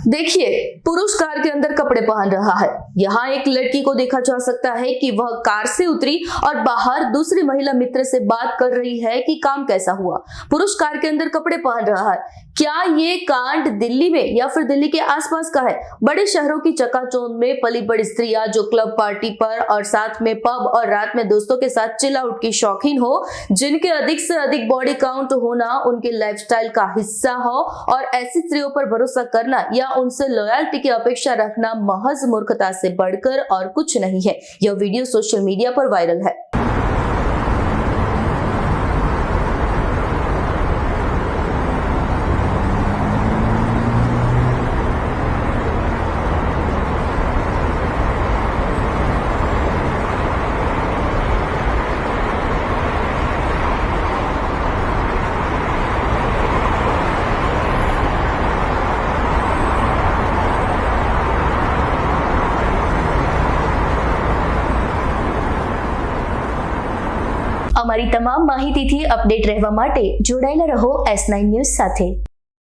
देखिए, पुरुष कार के अंदर कपड़े पहन रहा है। यहाँ एक लड़की को देखा जा सकता है कि वह कार से उतरी और बाहर दूसरी महिला मित्र से बात कर रही है कि काम कैसा हुआ। पुरुष कार के अंदर कपड़े पहन रहा है। क्या ये कांड दिल्ली में या फिर दिल्ली के आसपास का है? बड़े शहरों की चकाचौंध में पली बड़ी स्त्रियां जो क्लब पार्टी पर और साथ में पब और रात में दोस्तों के साथ चिल आउट की शौकीन हो, जिनके अधिक से अधिक बॉडी काउंट होना उनके लाइफस्टाइल का हिस्सा हो, और ऐसी स्त्रियों पर भरोसा करना या उनसे लॉयल्टी की अपेक्षा रखना महज मूर्खता से बढ़कर और कुछ नहीं है। यह वीडियो सोशल मीडिया पर वायरल है। અમારી તમામ માહિતીથી અપડેટ રહેવા માટે જોડાયેલા રહો S9 ન્યૂઝ સાથે।